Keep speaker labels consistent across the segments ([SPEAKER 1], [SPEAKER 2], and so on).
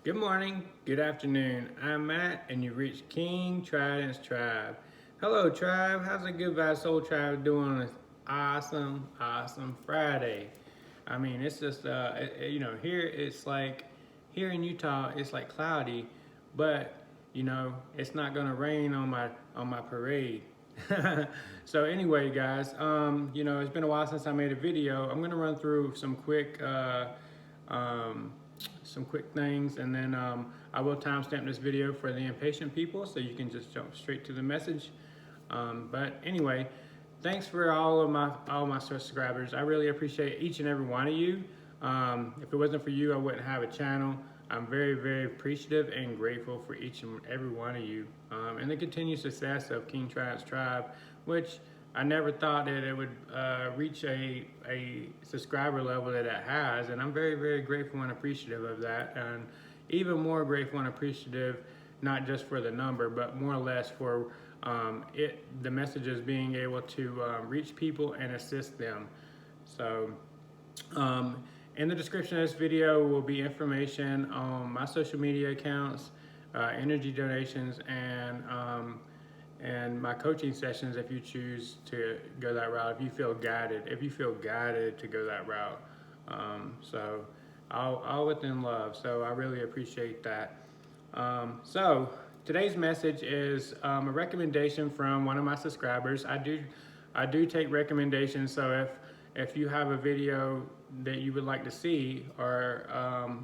[SPEAKER 1] Good morning, good afternoon. I'm Matt, and you reached King Trident's Tribe. Hello, Tribe. How's the Good Vibes Soul Tribe doing on this awesome Friday? I mean, it's just here it's like here in Utah, it's like cloudy, but it's not gonna rain on my parade. So anyway, guys, it's been a while since I made a video. I'm gonna run through um, some quick things, and then I will timestamp this video for the impatient people so you can just jump straight to the message. But anyway, thanks for all my subscribers. I really appreciate each and every one of you. If it wasn't for you, I wouldn't have a channel. I'm very appreciative and grateful for each and every one of you, and the continued success of King Trident's Tribe, which I never thought that it would reach a subscriber level that it has, and I'm very grateful and appreciative of that, and even more grateful and appreciative, not just for the number, but more or less for the messages being able to reach people and assist them. So in the description of this video will be information on my social media accounts, energy donations, and my coaching sessions if you choose to go that route, if you feel guided to go that route. So all within love. So I really appreciate that. So today's message is a recommendation from one of my subscribers. I do take recommendations, so if you have a video that you would like to see, or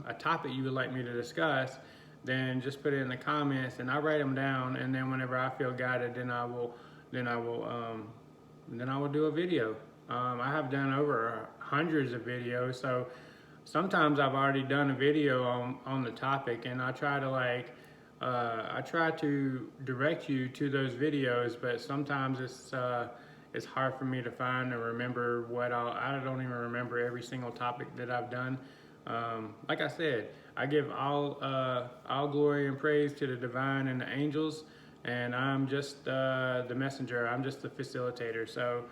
[SPEAKER 1] a topic you would like me to discuss, then just put it in the comments and I write them down, and then whenever I feel guided, then I will do a video. I have done over hundreds of videos, so sometimes I've already done a video on the topic, and I try to direct you to those videos, but sometimes it's hard for me to find and remember I don't even remember every single topic that I've done. Like I said, I give all glory and praise to the divine and the angels, and I'm just the messenger. I'm just the facilitator. So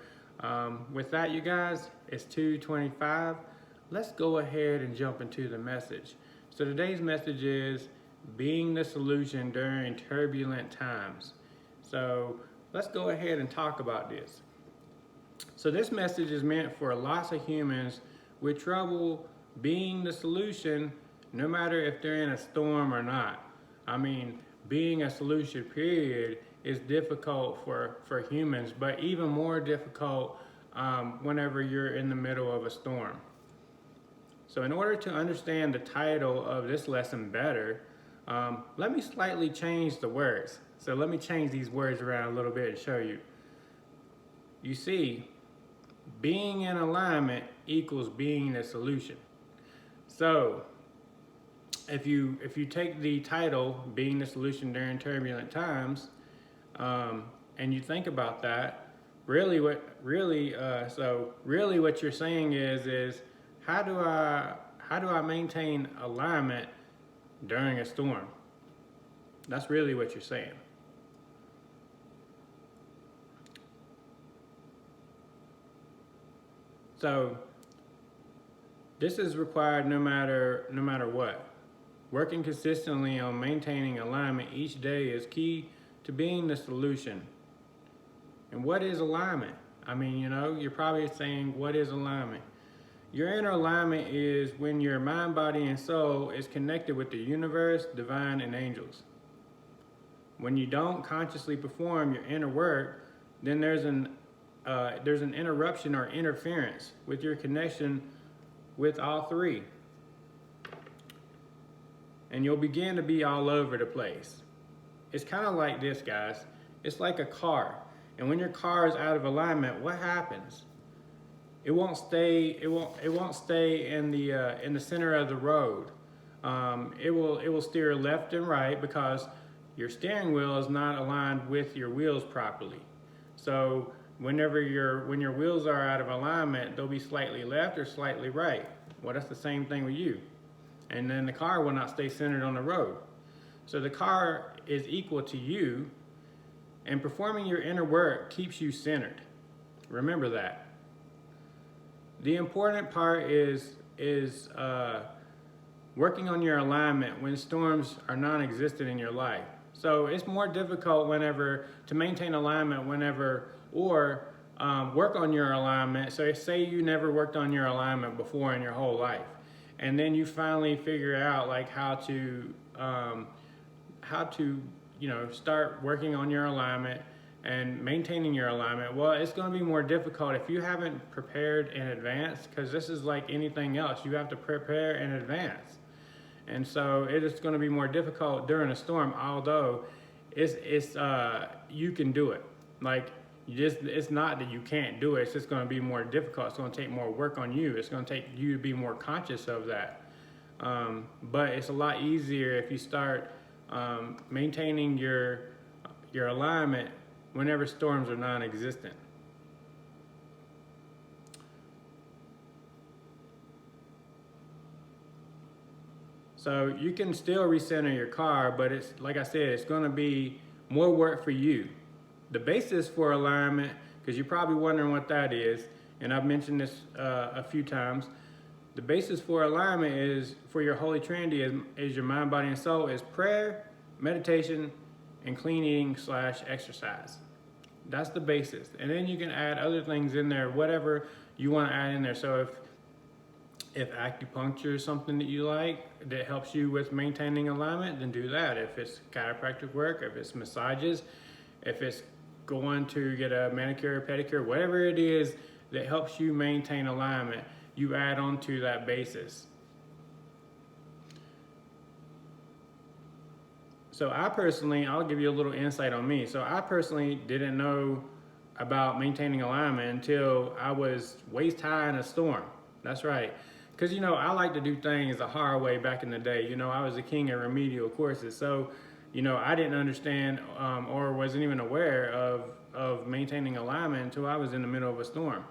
[SPEAKER 1] with that, you guys, it's 2:25. Let's go ahead and jump into the message. So today's message is being the solution during turbulent times. So let's go ahead and talk about this. So this message is meant for lots of humans with trouble being the solution, no matter if they're in a storm or not. I mean, being a solution, period, is difficult for humans, but even more difficult whenever you're in the middle of a storm. So in order to understand the title of this lesson better, let me slightly change the words. So let me change these words around a little bit and show you. You see, being in alignment equals being the solution. So if you take the title, being the solution during turbulent times, and you think about that, really what you're saying is how do I maintain alignment during a storm? That's really what you're saying. So this is required no matter what. Working consistently on maintaining alignment each day is key to being the solution. And what is alignment? I mean, you're probably saying, what is alignment? Your inner alignment is when your mind, body, and soul is connected with the universe, divine, and angels. When you don't consciously perform your inner work, then there's an interruption or interference with your connection with all three. And you'll begin to be all over the place. It's kind of like this, guys. It's like a car. And when your car is out of alignment, what happens? It won't stay in the center of the road. It will steer left and right because your steering wheel is not aligned with your wheels properly. So when your wheels are out of alignment, they'll be slightly left or slightly right. Well, that's the same thing with you. And then the car will not stay centered on the road. So the car is equal to you, and performing your inner work keeps you centered. Remember that. The important part is working on your alignment when storms are non-existent in your life. So it's more difficult whenever to maintain alignment whenever, or work on your alignment. So say you never worked on your alignment before in your whole life, and then you finally figure out like how to start working on your alignment and maintaining your alignment. Well, it's going to be more difficult if you haven't prepared in advance, because this is like anything else. You have to prepare in advance. And so it is going to be more difficult during a storm, although you can do it. Like, it's not that you can't do it, it's just going to be more difficult. It's going to take more work on you. It's going to take you to be more conscious of that. But it's a lot easier if you start maintaining your alignment whenever storms are non-existent. So you can still recenter your car, but it's like I said, it's going to be more work for you. The basis for alignment, because you're probably wondering what that is, and I've mentioned this a few times. The basis for alignment is for your Holy Trinity is your mind, body, and soul is prayer, meditation, and clean eating / exercise. That's the basis. And then you can add other things in there, whatever you want to add in there. So if acupuncture is something that you like that helps you with maintaining alignment, then do that. If it's chiropractic work, if it's massages, if it's going to get a manicure or pedicure, whatever it is that helps you maintain alignment, you add on to that basis. So I'll give you a little insight on me. So I personally didn't know about maintaining alignment until I was waist high in a storm. That's right. Because, I like to do things the hard way back in the day. I was a king at remedial courses. So, I didn't understand or wasn't even aware of maintaining alignment until I was in the middle of a storm.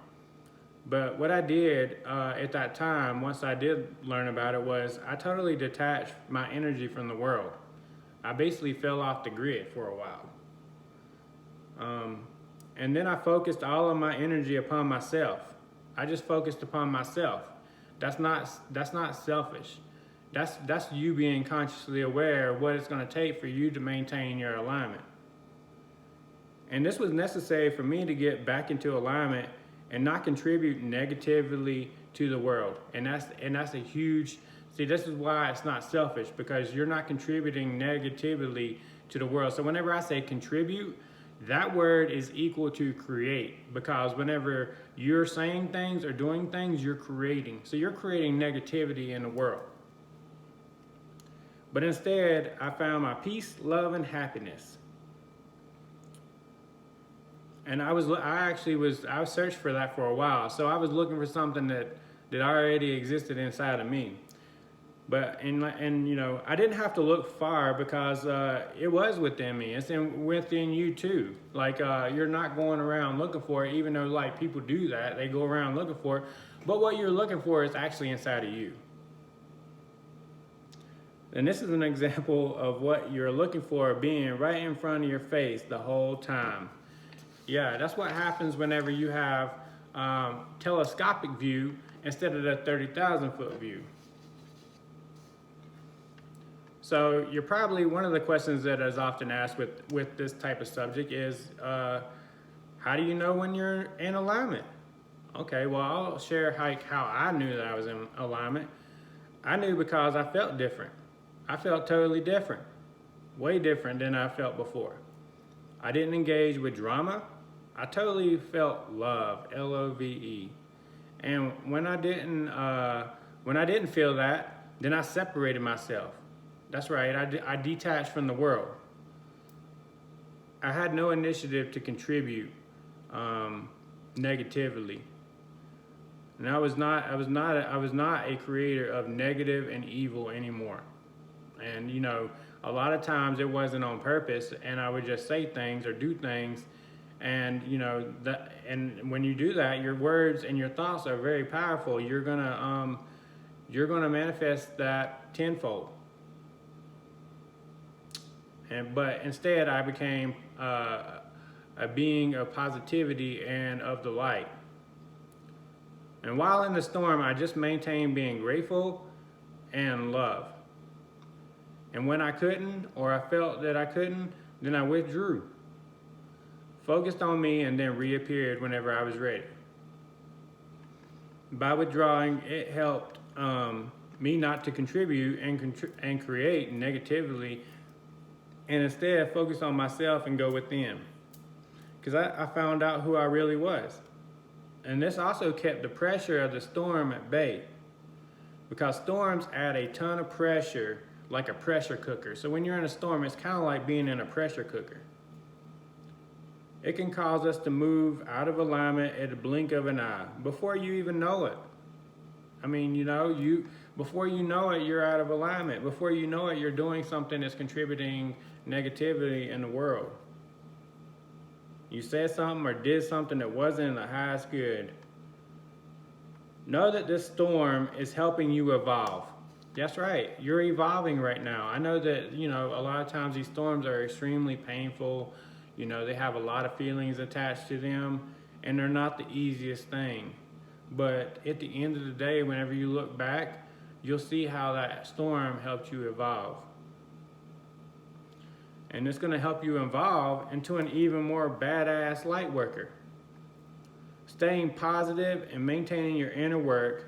[SPEAKER 1] But what I did at that time, once I did learn about it, was I totally detached my energy from the world. I basically fell off the grid for a while. And then I focused all of my energy upon myself. I just focused upon myself. That's not selfish. That's you being consciously aware of what it's going to take for you to maintain your alignment. And this was necessary for me to get back into alignment and not contribute negatively to the world. And that's a huge. See, this is why it's not selfish, because you're not contributing negatively to the world. So whenever I say contribute, that word is equal to create, because whenever you're saying things or doing things, you're creating. So you're creating negativity in the world. But instead, I found my peace, love, and happiness. And I searched for that for a while. So I was looking for something that already existed inside of me. But I didn't have to look far, because it was within me. It's within you too. Like you're not going around looking for it, even though like people do that. They go around looking for it. But what you're looking for is actually inside of you. And this is an example of what you're looking for being right in front of your face the whole time. Yeah, that's what happens whenever you have telescopic view instead of the 30,000 foot view. So you're probably, one of the questions that is often asked with this type of subject is, how do you know when you're in alignment? Okay, well, I'll share how I knew that I was in alignment. I knew because I felt different. I felt totally different, way different than I felt before. I didn't engage with drama. I totally felt love, Love. And when I didn't feel that, then I separated myself. That's right, I detached from the world. I had no initiative to contribute negatively. And I was not a creator of negative and evil anymore. And a lot of times it wasn't on purpose, and I would just say things or do things, and and when you do that, your words and your thoughts are very powerful. You're gonna manifest that tenfold. But instead, I became a being of positivity and of the light. And while in the storm, I just maintained being grateful and love. And when I couldn't, or I felt that I couldn't, then I withdrew. Focused on me and then reappeared whenever I was ready. By withdrawing, it helped me not to contribute and create negatively, and instead focus on myself and go within. Because I found out who I really was. And this also kept the pressure of the storm at bay. Because storms add a ton of pressure, like a pressure cooker. So when you're in a storm, it's kind of like being in a pressure cooker. It can cause us to move out of alignment at the blink of an eye, before you even know it. I mean, before you know it, you're out of alignment. Before you know it, you're doing something that's contributing negativity in the world. You said something or did something that wasn't in the highest good. Know that this storm is helping you evolve. That's right, you're evolving right now. I know that, a lot of times these storms are extremely painful. They have a lot of feelings attached to them, and they're not the easiest thing. But at the end of the day, whenever you look back, you'll see how that storm helped you evolve. And it's going to help you evolve into an even more badass light worker. Staying positive and maintaining your inner work,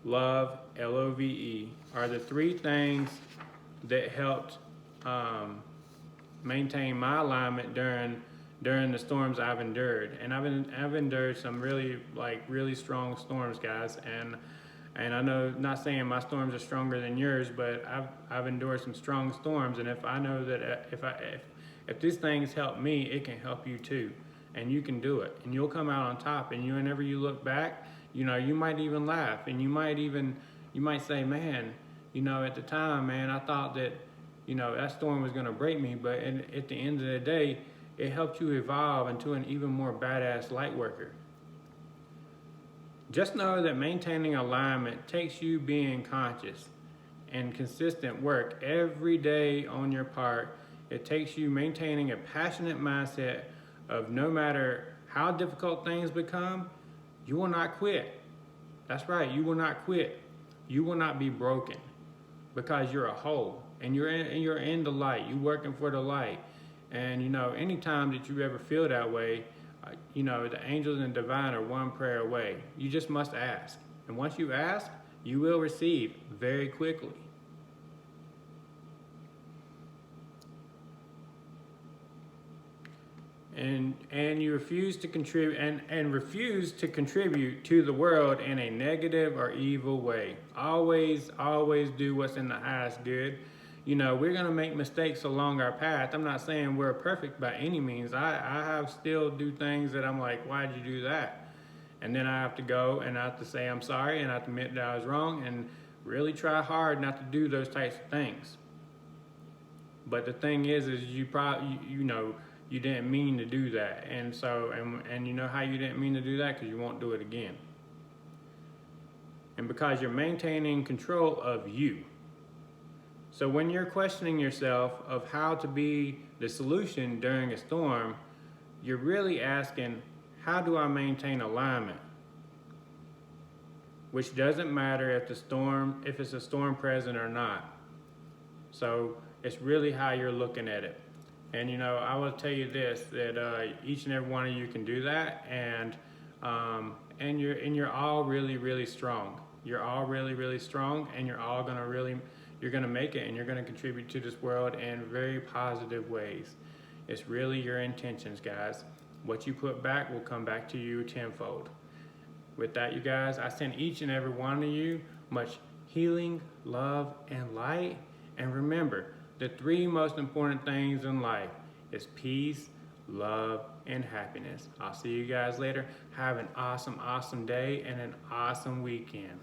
[SPEAKER 1] love, L-O-V-E, are the three things that helped maintain my alignment during the storms I've endured. And I've endured some really strong storms, guys. And I know, not saying my storms are stronger than yours, but I've endured some strong storms. And if I know that if these things help me, it can help you too. And you can do it. And you'll come out on top. And whenever you look back, you might even laugh. And you might say, man, at the time, man, I thought that, that storm was going to break me. But at the end of the day, it helped you evolve into an even more badass light worker. Just know that maintaining alignment takes you being conscious and consistent work every day on your part. It takes you maintaining a passionate mindset of no matter how difficult things become, you will not quit. That's right, you will not quit. You will not be broken, because you're a whole and you're in the light. You're working for the light. And anytime that you ever feel that way, the angels and divine are one prayer away. You just must ask. And once you ask, you will receive very quickly. And you refuse to contribute and refuse to contribute to the world in a negative or evil way. Always do what's in the highest good. We're going to make mistakes along our path. I'm not saying we're perfect by any means. I have still do things that I'm like, why'd you do that? And then I have to go and I have to say I'm sorry, and I have to admit that I was wrong, and really try hard not to do those types of things. But the thing is you probably, you didn't mean to do that. And so, and you know how you didn't mean to do that? Because you won't do it again. And because you're maintaining control of you. So when you're questioning yourself of how to be the solution during a storm, you're really asking, how do I maintain alignment? Which doesn't matter if it's a storm present or not. So it's really how you're looking at it. And I will tell you this, that each and every one of you can do that, and you're all really strong. You're all really strong, and you're gonna make it, and you're gonna contribute to this world in very positive ways. It's really your intentions, guys. What you put back will come back to you tenfold. With that, you guys, I send each and every one of you much healing, love, and light. And remember, the three most important things in life is peace, love, and happiness. I'll see you guys later. Have an awesome day and an awesome weekend.